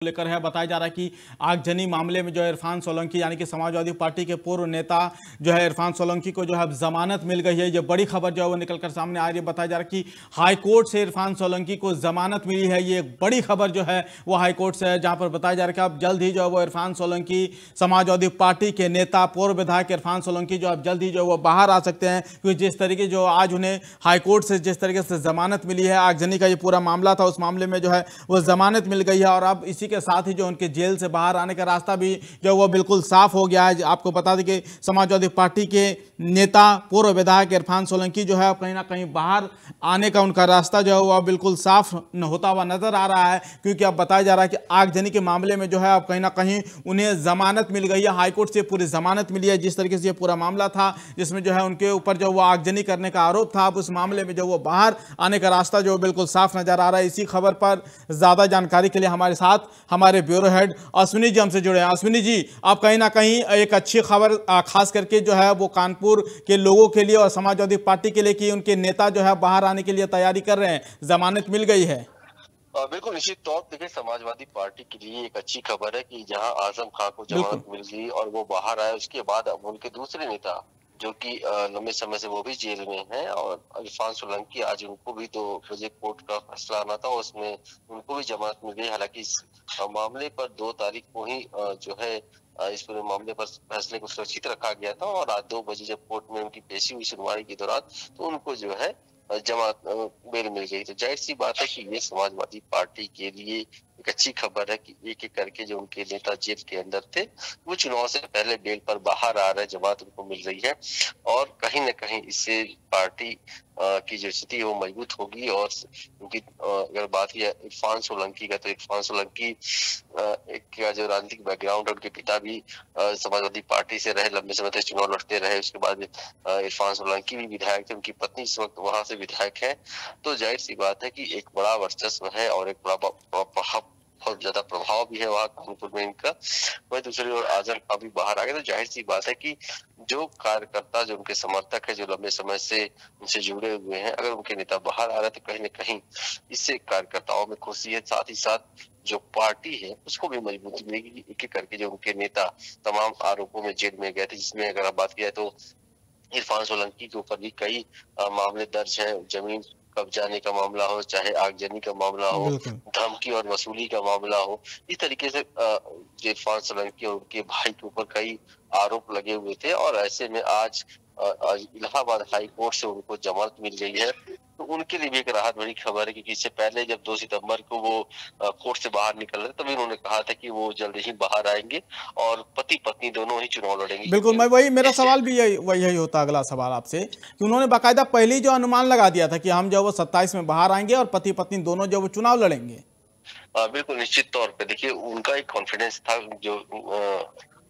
लेकर है। बताया जा रहा है कि आगजनी मामले में जो है इरफान सोलंकी यानी कि समाजवादी पार्टी के पूर्व नेता जो है इरफान सोलंकी को जो है जमानत मिल गई है। ये बड़ी खबर जो है वो निकलकर सामने आ रही है। बताया जा रहा है कि हाई कोर्ट से इरफान सोलंकी को जमानत मिली है। ये एक बड़ी खबर जो है वो हाई कोर्ट से है, जहां पर बताया जा रहा है कि अब जल्द ही जो है वो इरफान सोलंकी समाजवादी पार्टी के नेता पूर्व विधायक इरफान सोलंकी जो अब जल्द ही जो है वो बाहर आ सकते हैं, क्योंकि जिस तरीके जो आज उन्हें हाई कोर्ट से जिस तरीके से जमानत मिली है, आगजनी का ये पूरा मामला था, उस मामले में जो है वो जमानत मिल गई है। और अब इसी के साथ ही जो उनके जेल से बाहर आने का रास्ता भी जो वो बिल्कुल साफ हो गया है। आपको बता दें कि समाजवादी पार्टी के नेता पूर्व विधायक इरफान सोलंकी जो है कहीं ना कहीं बाहर आने का उनका रास्ता जो है वो बिल्कुल साफ होता हुआ नजर आ रहा है, क्योंकि अब बताया जा रहा है कि आगजनी के मामले में जो है अब कहीं ना कहीं उन्हें जमानत मिल गई है। हाईकोर्ट से पूरी जमानत मिली है। जिस तरीके से ये पूरा मामला था जिसमें जो है उनके ऊपर जो वो आगजनी करने का आरोप था, अब उस मामले में जो वो बाहर आने का रास्ता जो बिल्कुल साफ नजर आ रहा है। इसी खबर पर ज्यादा जानकारी के लिए हमारे साथ हमारे ब्यूरो हेड अश्विनी जी हमसे जुड़े हैं। अश्विनी जी, आप कहीं ना कहीं एक अच्छी खबर खास करके जो है वो कानपुर के लोगों के लिए और समाजवादी पार्टी के लिए कि उनके नेता जो है बाहर आने के लिए तैयारी कर रहे हैं, जमानत मिल गई है। बिल्कुल निश्चित तौर पर देखिए, समाजवादी पार्टी के लिए एक अच्छी खबर है कि जहां आजम खां को बिल्कुल जमानत मिल गई और वो बाहर आए, उसके बाद अब उनके दूसरे नेता जो कि लंबे समय से वो भी जेल में हैं, और इरफान सोलंकी, आज उनको भी 2 बजे कोर्ट का फैसला आना था, उसमें उनको भी जमानत मिल गई। हालांकि इस मामले पर 2 तारीख को ही जो है इस पूरे मामले पर फैसले को सुरक्षित रखा गया था, और आज 2 बजे जब कोर्ट में उनकी पेशी हुई सुनवाई के दौरान, तो उनको जो है जमानत बेल मिल गई। तो जाहिर सी बात है कि ये समाजवादी पार्टी के लिए एक अच्छी खबर है कि एक एक करके जो उनके नेता जेल के अंदर थे वो चुनाव से पहले बेल पर बाहर आ रहे, जमानत उनको मिल रही है, और कहीं न कहीं इससे पार्टी की जो स्थिति है वो मजबूत होगी। और उनकी अगर बात की इरफान सोलंकी का, तो इरफान सोलंकी का जो राजनीतिक बैकग्राउंड है, उनके पिता भी समाजवादी पार्टी से रहे, लंबे समय तक चुनाव लड़ते रहे। उसके बाद इरफान सोलंकी भी विधायक थे, उनकी पत्नी इस वक्त वहां से विधायक है। तो जाहिर सी बात है कि एक बड़ा वर्चस्व है और एक बड़ा बहुत ज्यादा प्रभाव भी है वहाँ कानपुर में इनका। वही दूसरी ओर आजम अभी बाहर आ गए, तो जाहिर सी बात है कि जो कार्यकर्ता, जो उनके समर्थक है, जो लंबे समय से उनसे जुड़े हुए हैं, अगर उनके नेता बाहर आ रहे हैं तो कहीं न कहीं इससे कार्यकर्ताओं में खुशी है। साथ ही साथ जो पार्टी है उसको भी मजबूती मिलेगी। एक एक करके जो उनके नेता तमाम आरोपों में जेल में गए थे, जिसमें अगर आप बात किया तो इरफान सोलंकी के ऊपर भी कई मामले दर्ज हैं। जमीन कब्जाने का मामला हो, चाहे आगजनी का मामला हो, बिल्कुल धमकी और वसूली का मामला हो, इस तरीके से इरफान सोलंकी और उनके भाई के ऊपर कई आरोप लगे हुए थे। और ऐसे में आज इलाहाबाद हाई कोर्ट से उनको जमानत मिल गई है, तो उनके लिए भी एक राहत भरी खबर है, क्योंकि इससे पहले जब 2 सितंबर को वो कोर्ट से बाहर निकल रहे तभी उन्होंने कहा था कि वो जल्द ही बाहर आएंगे और पति पत्नी दोनों ही चुनाव लड़ेंगे। बिल्कुल, मैं वही मेरा सवाल भी यही होता अगला सवाल आपसे, कि उन्होंने बाकायदा पहले ही जो अनुमान लगा दिया था कि हम जो वो 27 में बाहर आएंगे और पति पत्नी दोनों जो वो चुनाव लड़ेंगे। बिल्कुल निश्चित तौर पे देखिए, उनका एक कॉन्फिडेंस था जो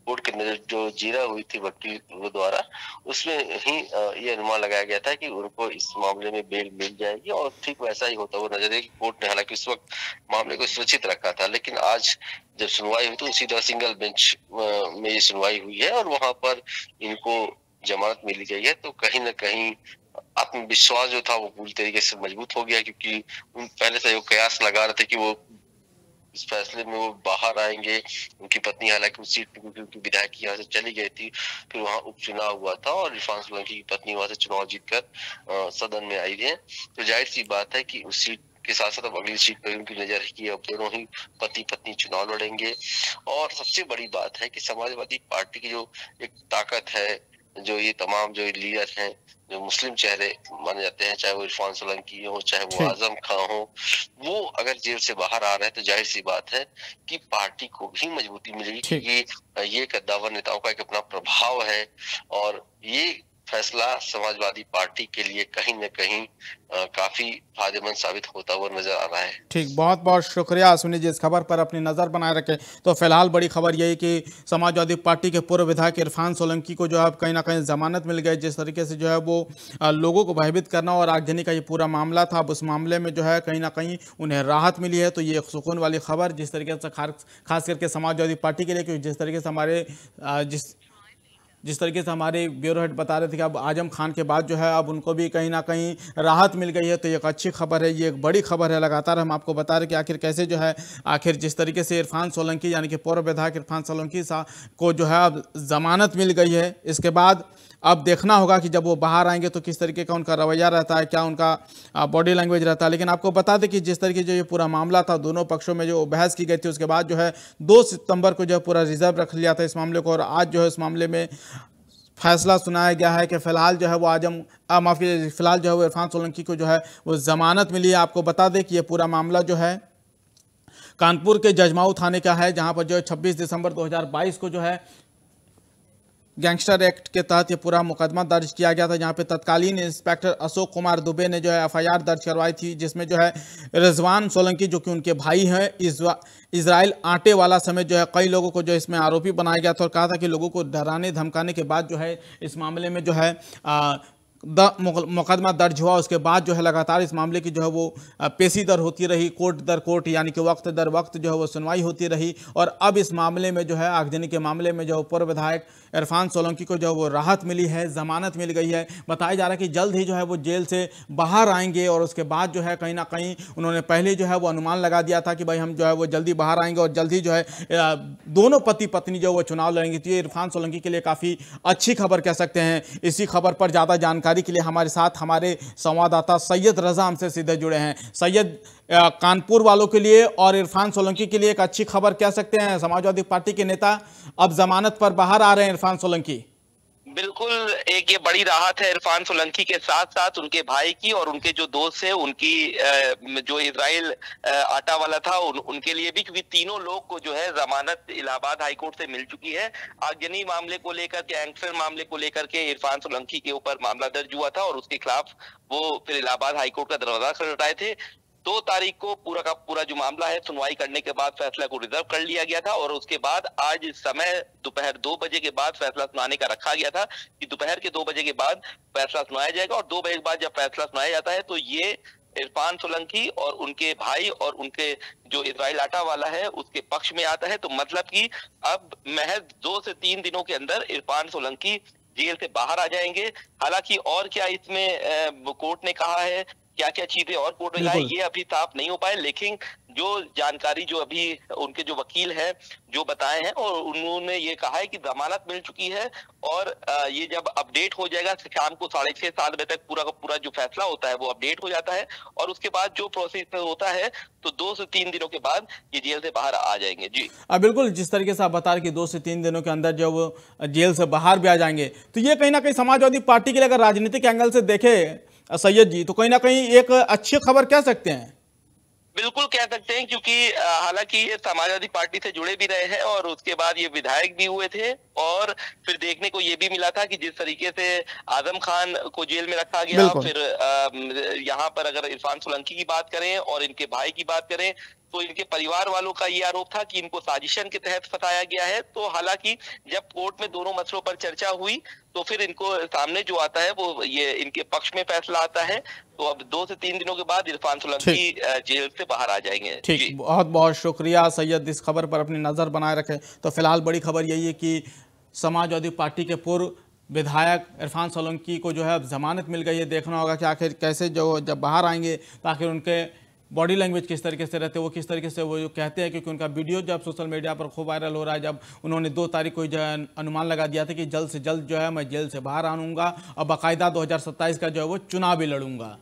कोर्ट के अंदर जो जीरा हुई थी वकील द्वारा, उसमें ही ये अनुमान लगाया गया था कि उनको इस मामले में बेल मिल जाएगी, और ठीक वैसा ही होता हुआ नजर है कि कोर्ट ने हालांकि उस वक्त मामले को सुरक्षित रखा था। लेकिन आज जब सुनवाई हुई तो सीधा सिंगल बेंच में ये सुनवाई हुई है और वहां पर इनको जमानत मिल गई है। तो कहीं न कहीं आत्मविश्वास जो था वो पूरी तरीके से मजबूत हो गया, क्योंकि उन पहले से वो कयास लगा रहे थे कि वो इस फैसले में वो बाहर आएंगे। उनकी पत्नी हालांकि उस सीट पे, क्योंकि उनकी विधायक यहाँ से चली गई थी, फिर वहां उपचुनाव हुआ था और इरफान सोलंकी की पत्नी वहां से चुनाव जीतकर सदन में आई है। तो जाहिर सी बात है कि उस सीट के साथ साथ अब अगली सीट पर उनकी नजर है कि अब दोनों ही पति पत्नी चुनाव लड़ेंगे। और सबसे बड़ी बात है कि समाजवादी पार्टी की जो एक ताकत है, जो ये तमाम जो लीडर हैं, जो मुस्लिम चेहरे माने जाते हैं, चाहे वो इरफान सोलंकी हो, चाहे वो ठीक आजम खां हो, वो अगर जेल से बाहर आ रहे हैं तो जाहिर सी बात है कि पार्टी को भी मजबूती मिलेगी, ठीक क्योंकि ये कद्दावर नेताओं का एक अपना प्रभाव है। और ये फैसला समाजवादी पार्टी के लिए कहीं न कहीं काफी फायदेमंद साबित होता हुआ नजर आ रहा है। ठीक, बहुत बहुत शुक्रिया अश्विनी जी, इस खबर पर अपनी नज़र बनाए रखें। तो फिलहाल बड़ी खबर यही कि समाजवादी पार्टी के पूर्व विधायक इरफान सोलंकी को जो है कहीं ना कहीं जमानत मिल गई। जिस तरीके से जो है वो लोगों को भयभीत करना और आगजनी का ये पूरा मामला था, अब उस मामले में जो है कहीं ना कहीं उन्हें राहत मिली है। तो ये एक सुकून वाली खबर, जिस तरीके से खास करके समाजवादी पार्टी के लिए, क्योंकि जिस तरीके से हमारे जिस जिस तरीके से हमारे ब्यूरो हेड बता रहे थे कि अब आजम खान के बाद जो है अब उनको भी कहीं ना कहीं राहत मिल गई है, तो ये एक अच्छी खबर है, ये एक बड़ी खबर है। लगातार हम आपको बता रहे कि आखिर कैसे जो है आखिर जिस तरीके से इरफान सोलंकी यानी कि पूर्व विधायक इरफान सोलंकी को जो है अब जमानत मिल गई है। इसके बाद अब देखना होगा कि जब वो बाहर आएंगे तो किस तरीके का उनका रवैया रहता है, क्या उनका बॉडी लैंग्वेज रहता है। लेकिन आपको बता दें कि जिस तरीके जो ये पूरा मामला था, दोनों पक्षों में जो बहस की गई थी, उसके बाद जो है 2 सितंबर को जो है पूरा रिजर्व रख लिया था इस मामले को, और आज जो है इस मामले में फैसला सुनाया गया है कि फिलहाल जो है वो माफ़ कीजिए, फिलहाल जो है वो इरफान सोलंकी को जो है वो जमानत मिली है। आपको बता दें कि ये पूरा मामला जो है कानपुर के जजमाऊ थाने का है, जहां पर जो है 26 दिसंबर 2022 को जो है गैंगस्टर एक्ट के तहत ये पूरा मुकदमा दर्ज किया गया था, जहां पे तत्कालीन इंस्पेक्टर अशोक कुमार दुबे ने जो है एफआईआर दर्ज करवाई थी, जिसमें जो है रिजवान सोलंकी जो कि उनके भाई हैं, इजराइल आटे वाला समेत जो है कई लोगों को जो इसमें आरोपी बनाया गया था, और कहा था कि लोगों को डराने धमकाने के बाद जो है इस मामले में जो है मुकदमा दर्ज हुआ। उसके बाद जो है लगातार इस मामले की जो है वो पेशी दर होती रही, कोर्ट दर कोर्ट, यानी कि वक्त दर वक्त जो है वो सुनवाई होती रही। और अब इस मामले में जो है आगजनी के मामले में जो पूर्व विधायक इरफान सोलंकी को जो वो राहत मिली है, जमानत मिल गई है। बताया जा रहा है कि जल्द ही जो है वो जेल से बाहर आएंगे, और उसके बाद जो है कहीं ना कहीं उन्होंने पहले जो है वो अनुमान लगा दिया था कि भाई हम जो है वो जल्दी बाहर आएंगे और जल्दी जो है दोनों पति पत्नी जो वो चुनाव लड़ेंगे। तो ये इरफान सोलंकी के लिए काफ़ी अच्छी खबर कह सकते हैं। इसी खबर पर ज़्यादा जानकारी के लिए हमारे साथ हमारे संवाददाता सैयद रजा हमसे सीधे जुड़े हैं। सैयद, कानपुर वालों के लिए और इरफान सोलंकी के लिए एक अच्छी खबर कह सकते हैं, समाजवादी पार्टी के नेता अब जमानत पर बाहर आ रहे हैं इरफान सोलंकी। बिल्कुल, एक ये बड़ी राहत है इरफान सोलंकी के साथ साथ उनके भाई की, और उनके जो दोस्त है उनकी, जो इजराइल आटा वाला था उनके लिए भी, क्योंकि तीनों लोग को जो है जमानत इलाहाबाद हाईकोर्ट से मिल चुकी है। आगजनी मामले को लेकर के, गैंगस्टर मामले को लेकर के इरफान सोलंकी के ऊपर मामला दर्ज हुआ था, और उसके खिलाफ वो फिर इलाहाबाद हाईकोर्ट का दरवाजा खटखटाए थे। 2 तारीख को पूरा का पूरा जो मामला है सुनवाई करने के बाद फैसला को रिजर्व कर लिया गया था, और उसके बाद आज समय दोपहर 2 बजे के बाद फैसला सुनाने का रखा गया था कि दोपहर के 2 बजे के बाद फैसला सुनाया जाएगा। और 2 बजे के बाद जब फैसला सुनाया जाता है तो ये इरफान सोलंकी और उनके भाई और उनके जो इजराइल आटा वाला है उसके पक्ष में आता है। तो मतलब कि अब महज 2 से 3 दिनों के अंदर इरफान सोलंकी जेल से बाहर आ जाएंगे। हालांकि और क्या इसमें कोर्ट ने कहा है, क्या क्या चीजें और कोर्ट में लाए, ये अभी साफ नहीं हो पाए, लेकिन जो जानकारी जो अभी उनके जो वकील हैं जो बताए हैं, और उन्होंने ये कहा है कि जमानत मिल चुकी है, और ये जब अपडेट हो जाएगा शाम को 6:30-7 बजे तक पूरा का पूरा जो फैसला होता है वो अपडेट हो जाता है, और उसके बाद जो प्रोसेस होता है तो 2 से 3 दिनों के बाद ये जेल से बाहर आ जाएंगे। जी बिल्कुल, जिस तरीके से आप बता रहे कि 2 से 3 दिनों के अंदर जो वो जेल से बाहर भी आ जाएंगे, तो ये कहीं ना कहीं समाजवादी पार्टी के लिए अगर राजनीतिक एंगल से देखे सैयद जी, तो कहीं ना कहीं एक अच्छी खबर कह सकते हैं। बिल्कुल कह सकते हैं, क्योंकि हालांकि ये समाजवादी पार्टी से जुड़े भी रहे हैं, और उसके बाद ये विधायक भी हुए थे, और फिर देखने को ये भी मिला था कि जिस तरीके से आजम खान को जेल में रखा गया, फिर यहाँ पर अगर इरफान सोलंकी की बात करें और इनके भाई की बात करें तो इनके परिवार वालों का ये आरोप था कि इनको साजिशन के तहत फंसाया गया है। तो हालांकि जब कोर्ट में दोनों मसलों पर चर्चा हुई तो फिर इनको सामने जो आता है वो ये इनके पक्ष में फैसला आता है। तो अब 2 से 3 दिनों के बाद इरफान सोलंकी जेल से बाहर आ जाएंगे। ठीक, बहुत बहुत शुक्रिया सैयद, इस खबर पर अपनी नजर बनाए रखें। तो फिलहाल बड़ी खबर यही है कि समाजवादी पार्टी के पूर्व विधायक इरफान सोलंकी को जो है जमानत मिल गई है। देखना होगा कि आखिर कैसे जो जब बाहर आएंगे तो आखिर उनके बॉडी लैंग्वेज किस तरीके से रहते हैं, वो किस तरीके से वो जो कहते हैं, क्योंकि उनका वीडियो जब सोशल मीडिया पर खूब वायरल हो रहा है, जब उन्होंने 2 तारीख को जो है अनुमान लगा दिया था कि जल्द से जल्द जो है मैं जेल से बाहर आऊँगा और बाकायदा 2027 का जो है वो चुनाव भी लड़ूंगा।